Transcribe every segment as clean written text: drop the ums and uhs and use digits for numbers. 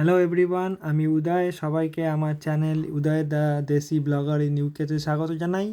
Hello everyone, আমি উদয়। সবাইকে আমার চ্যানেল উদয় দ্য দেশি ব্লগার ইন ইউকেতে স্বাগত জানাই।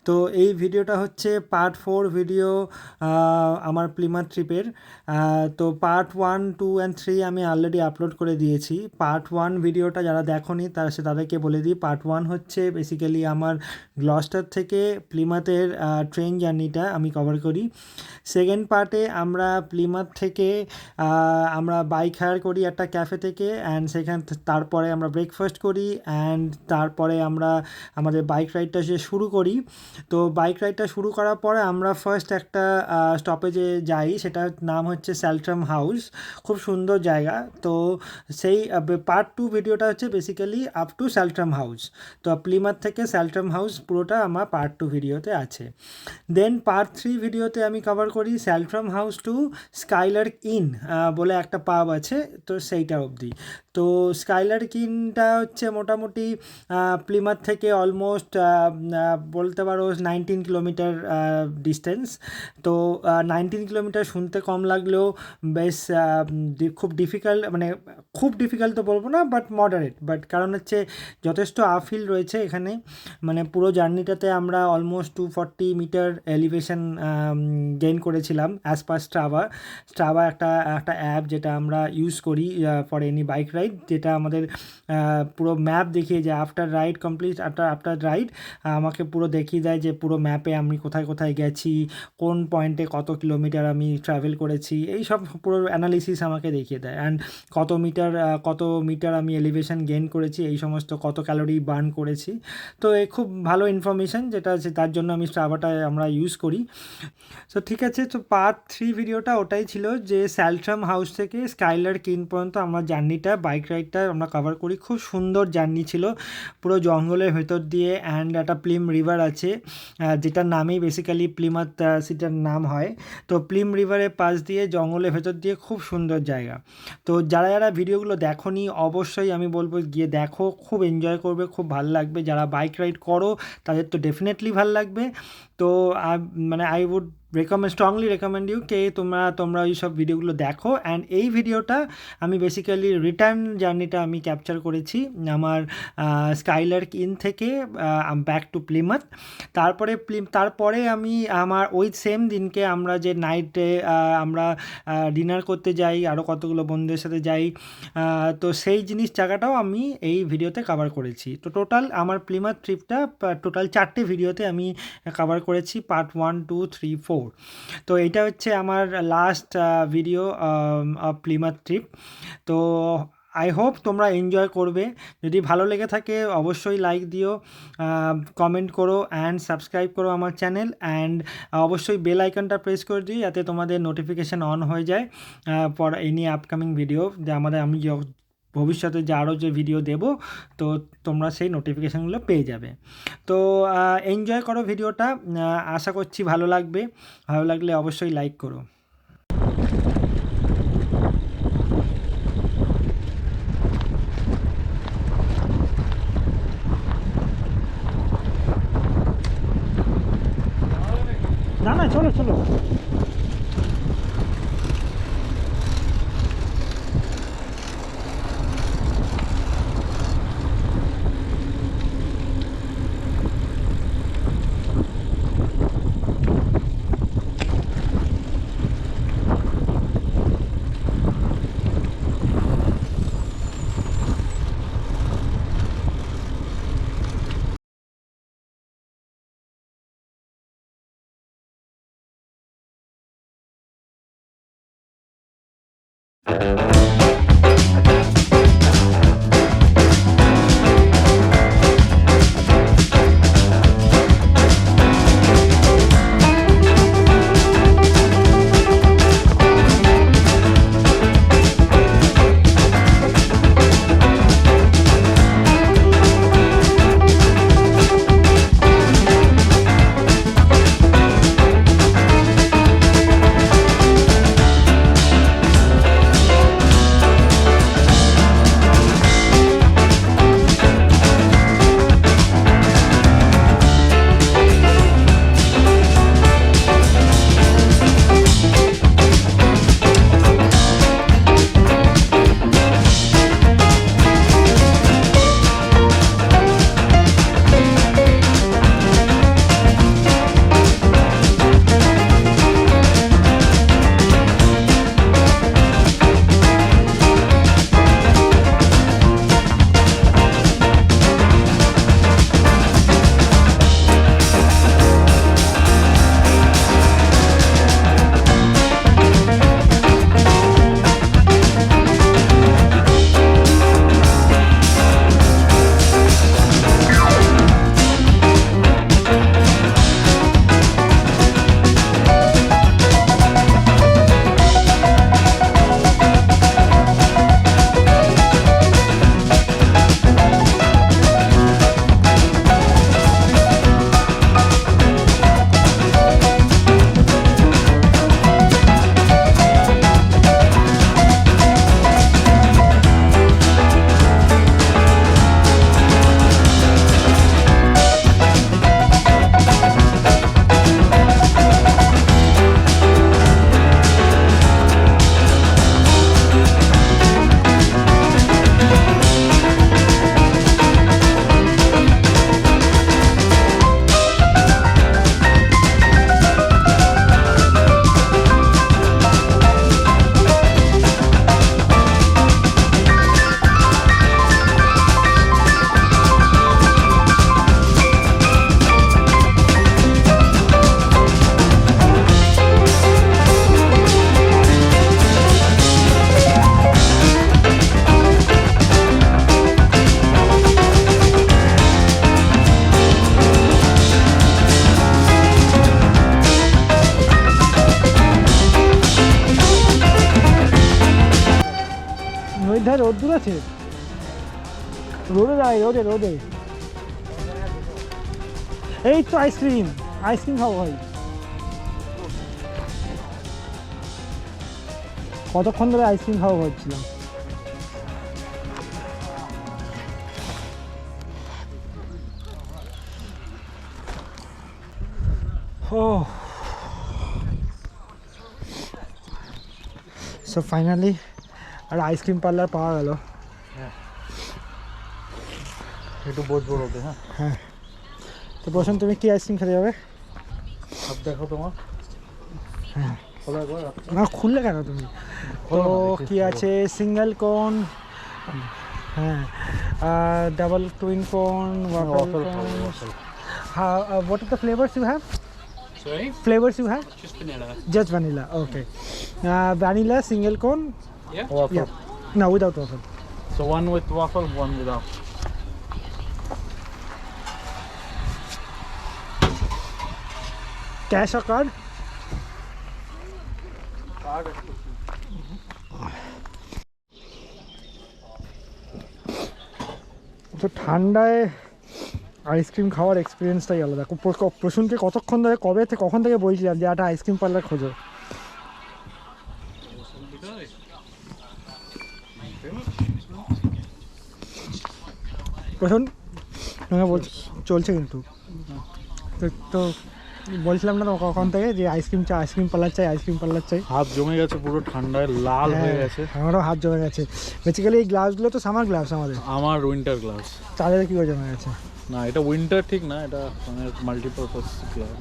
তো এই ভিডিওটা হচ্ছে পার্ট 4 ভিডিও আমার প্লিমাথ ট্রিপের। তো পার্ট 1, 2 অ্যান্ড 3 আমি অলরেডি আপলোড করে দিয়েছি। পার্ট 1 ভিডিওটা যারা দেখোনি তাদেরকে বলে দিই। পার্ট 1 হচ্ছে বেসিক্যালি আমার গ্লস্টার থেকে প্লিমাথের ট্রেন জার্নিটা আমি কভার করি। সেকেন্ড পার্টে আমরা প্লিমাথ থেকে আমরা বাইক হায়ার করি একটা ক্যাফে থেকে, অ্যান্ড তারপরে আমরা ব্রেকফাস্ট করি, অ্যান্ড তারপরে আমরা আমাদের বাইক রাইডটা শুরু করি। তো বাইক রাইডটা শুরু করার পরে আমরা ফার্স্ট একটা স্টপেজে যাই, সেটার নাম হচ্ছে স্যাল্ট্রাম হাউস। খুব সুন্দর জায়গা। তো সেই পার্ট 2 ভিডিওটা হচ্ছে বেসিক্যালি আপ টু স্যাল্ট্রাম হাউস। তো প্লিমাথ থেকে স্যাল্ট্রাম হাউস পুরোটা আমার পার্ট 2 ভিডিওতে আছে। দেন পার্ট 3 ভিডিওতে আমি কভার করি স্যাল্ট্রাম হাউস টু স্কাইলার্ক ইন বলে একটা পাব আছে, তো সেইটা অবধি। তো স্কাইলার্ক ইনটা হচ্ছে মোটামুটি প্লিমাথ থেকে অলমোস্ট বলতে পারো 19 কিলোমিটার ডিস্টেন্স। তো 19 কিলোমিটার শুনতে কম লাগলেও বেশ খুব ডিফিকাল্ট, মানে খুব ডিফিকাল্ট তো বলবো না, বাট মডারেট। বাট কারণ হচ্ছে যথেষ্ট আপহিল রয়েছে এখানে, মানে পুরো জার্নিটাতে আমরা অলমোস্ট 240 মিটার এলিভেশন গেইন করেছিলাম অ্যাজ পার স্ট্রাভা একটা অ্যাপ যেটা আমরা ইউজ করি ফর এনি বাইক রাইড, যেটা আমাদের পুরো ম্যাপ দেখিয়ে যায় after ride complete. After ride আমাকে পুরো দেখিয়ে দেয় যে পুরো ম্যাপে আমি কোথায় কোথায় গেছি, কোন পয়েন্টে কত কিলোমিটার আমি ট্রাভেল করেছি, এই সব পুরো অ্যানালিসিস আমাকে দেখিয়ে দেয়। অ্যান্ড কত মিটার আমি এলিভেশন গেইন করেছি, এই সমস্ত কত ক্যালোরি বার্ন করেছি। তো এই খুব ভালো ইনফরমেশান যেটা আছে, তার জন্য আমি স্ট্রাভাটা আমরা ইউজ করি। সো ঠিক আছে, তো পার্ট 3 ভিডিওটা ওটাই ছিল যে স্যাল্ট্রাম হাউস থেকে স্কাইলার্ক ইন পর্যন্ত আমার জার্নিটা, বাইক রাইডটা আমরা কভার করি। খুব সুন্দর জার্নি ছিল, পুরো জঙ্গলের ভেতর দিয়ে। অ্যান্ড একটা প্লিম রিভার আছে যেটার নামেই বেসিক্যালি প্লিমাথ সিটার নাম হয়। তো প্লিম রিভারের পাশ দিয়ে জঙ্গলের ভেতর দিয়ে খুব সুন্দর জায়গা। তো যারা ভিডিওগুলো দেখোনি অবশ্যই আমি বলবো গিয়ে দেখো, খুব এনজয় করবে, খুব ভালো লাগবে। যারা বাইক রাইড করো তাদের তো ডেফিনেটলি ভালো লাগবে। তো মানে I would strongly recommend you কে তোমরা ওই সব ভিডিওগুলো দেখো। অ্যান্ড এই ভিডিওটা আমি বেসিক্যালি রিটার্ন জার্নিটা আমি ক্যাপচার করেছি আমার স্কাইলার্ক ইন থেকে ব্যাক টু প্লিমাথ। তারপরে আমি আমার ওই সেম দিনকে আমরা যে নাইটে আমরা ডিনার করতে যাই, আরও কতগুলো বন্ধুদের সাথে যাই, তো সেই জায়গাটাও আমি এই ভিডিওতে কভার করেছি। তো টোটাল আমার প্লিমাথ ট্রিপটা টোটাল 4টে ভিডিওতে আমি কভার করেছি, পার্ট 1, 2, 3, 4। তো এইটা হচ্ছে আমার last video of Plymouth trip. তো আই হোপ তোমরা এনজয় করবে। যদি ভালো লেগে থাকে অবশ্যই লাইক দিও, কমেন্ট করো, অ্যান্ড সাবস্ক্রাইব করো আমার চ্যানেল। অ্যান্ড অবশ্যই বেল আইকনটা প্রেস করে দিই যাতে তোমাদের নোটিফিকেশান অন হয়ে যায় ফর এনি আপকামিং ভিডিও, যে আমি ভবিষ্যতে যে আরও যে ভিডিও দেব, তো তোমরা সেই নোটিফিকেশানগুলো পেয়ে যাবে। তো এনজয় করো ভিডিওটা, আশা করছি ভালো লাগবে। ভালো লাগলে অবশ্যই লাইক করো। না চলো চলো। কোথায় রোদ্দুর আছে? রোদে যাই, রোদে রোদে। এই তো আইসক্রিম, আইসক্রিম খাবো ভাই। কতক্ষণ ধরে আইসক্রিম খাবো ভাবছিলাম। ও সো ফাইনালি আর আইসক্রিম পার্লার পাওয়া গেল। একটু বসবো রোদে। হ্যাঁ হ্যাঁ, তো প্রশান্ত তুমি কি আইসক্রিম খেতে যাবে? হাত দেখো তোমার। হ্যাঁ খোলা একবার না, খুললে কেন তুমি? তো কি আছে? সিঙ্গেল কোন, হ্যাঁ, ডাবল টুইন কোন, ওয়াফল কোন। What are the flavors you have? Sorry? Flavors you have? Just vanilla. Just vanilla. Okay. Vanilla single cone. Yeah? waffle. Yeah. No, without waffle. So one with waffle, one without. Cash or card? তো ঠান্ডায় ice cream খাওয়ার এক্সপিরিয়েন্সটাই আলাদা। প্রসূনকে কতক্ষণ ধরে কখন থেকে বলছিলাম যে একটা আইসক্রিম পার্লার খোঁজো। প্রসূন তোমাকে বলছি চলছে কিন্তু। তো বলছিলাম না তো কখন থেকে যে আইসক্রিম চাই, আইসক্রিম পার্লার চাই, আইসক্রিম পার্লার চাই। হাত জমে গেছে পুরো ঠান্ডায়, লাল হয়ে গেছে। আমারও হাত জমে গেছে। বেসিক্যালি এই গ্লাভসগুলো তো সামার গ্লাভস আমাদের। আমার উইন্টার গ্লাভস। তাদের কী করে জমে গেছে? না, এটা উইন্টার ঠিক না, এটা মানে মাল্টিপারপাস গ্লাভস।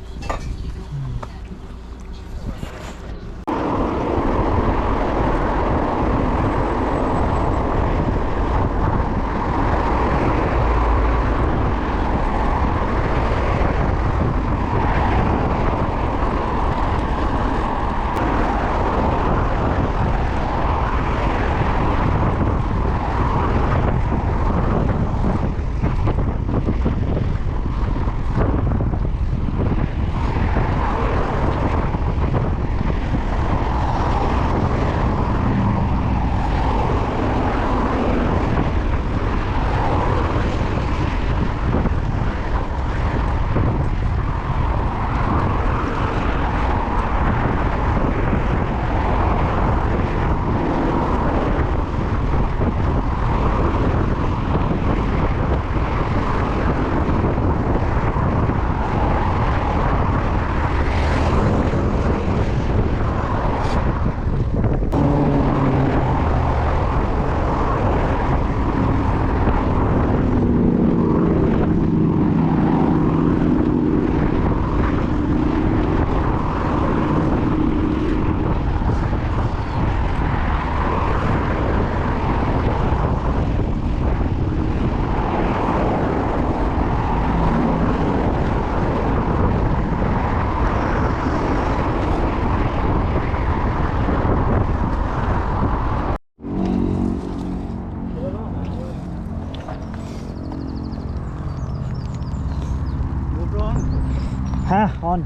হ্যাঁ অন।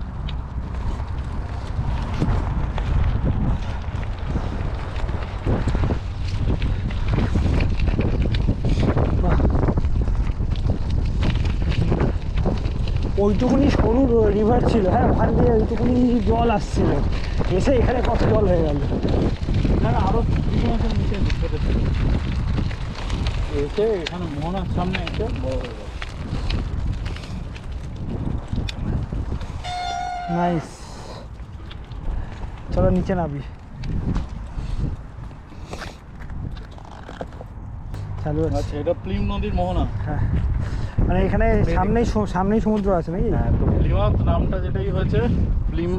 ওইটুকুনি সরু রিভার ছিল, হ্যাঁ, ওখান দিয়ে ওইটুকুনি জল আসছিল, এসে এখানে কত জল হয়ে গেল। না আরো নিচে এসে এখানে মোহনার সামনে এসে বড় হয়ে গেল। নাইস, চলো নিচে নামি। চালু আছে। আচ্ছা, এটা প্লিম নদীর মোহনা। হ্যাঁ, মানে এখানে সামনেই সমুদ্র আছে নাকি? হ্যাঁ, তো প্লিমাথ নামটা যেটাই হয়েছে প্লিম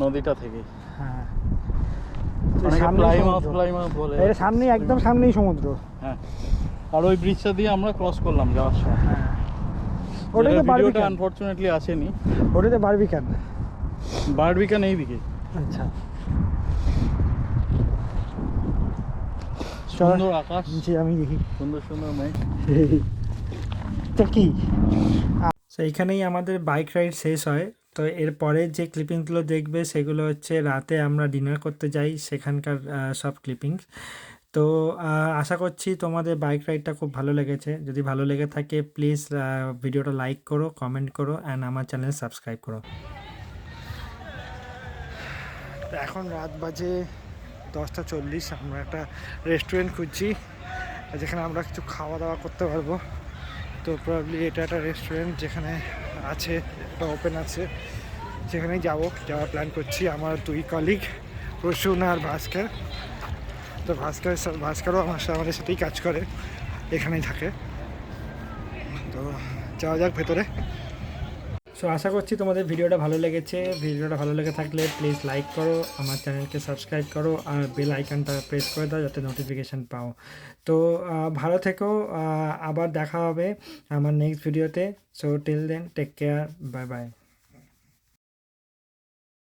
নদীটা থেকে। হ্যাঁ, প্লাইমাউথ বলে। এর সামনেই, একদম সামনেই সমুদ্র। হ্যাঁ, আর ওই ব্রিজটা দিয়ে আমরা ক্রস করলাম যাওয়ার সময়। হ্যাঁ, ওটাতে ভিডিওটা বারবিকান, আনফরচুনেটলি আসেনি। ওটাতে বারবিকান। বারবিকান এইদিকে। আচ্ছা, সুন্দর আকাশ, নিচে আমি দেখি সুন্দর সুন্দর মেঘ। তো কি এইখানেই আমাদের বাইক রাইড শেষ হয়। তো এরপরে যে ক্লিপিংসগুলো দেখবে সেগুলো হচ্ছে রাতে আমরা ডিনার করতে যাই, সেখানকার সব ক্লিপিংস। তো আশা করছি তোমাদের বাইক রাইডটা খুব ভালো লেগেছে। যদি ভালো লেগে থাকে প্লিজ ভিডিওটা লাইক করো, কমেন্ট করো অ্যান্ড আমার চ্যানেল সাবস্ক্রাইব করো। তো এখন রাত বাজে 10:40। আমরা একটা রেস্টুরেন্ট খুঁজছি যেখানে আমরা কিছু খাওয়া দাওয়া করতে পারবো। তো প্রবলি এটা একটা রেস্টুরেন্ট যেখানে আছে, একটা ওপেন আছে, সেখানেই যাওয়ার প্ল্যান করছি। আমার 2 কলিগ প্রসূন আর ভাস্কর। তো ভাস্করও আমাদের সাথেই কাজ করে, এখানেই থাকে। তো যাওয়া যাক ভেতরে। সো আশা করছি তোমাদের ভিডিওটা ভালো লেগেছে। ভিডিওটা ভালো লেগে থাকলে প্লিজ লাইক করো, আমার চ্যানেলকে সাবস্ক্রাইব করো আর বেল আইকনটা প্রেস করে দাও যাতে নোটিফিকেশান পাও। তো ভালো থেকো, আবার দেখা হবে আমার নেক্সট ভিডিওতে। So till then take care, bye by.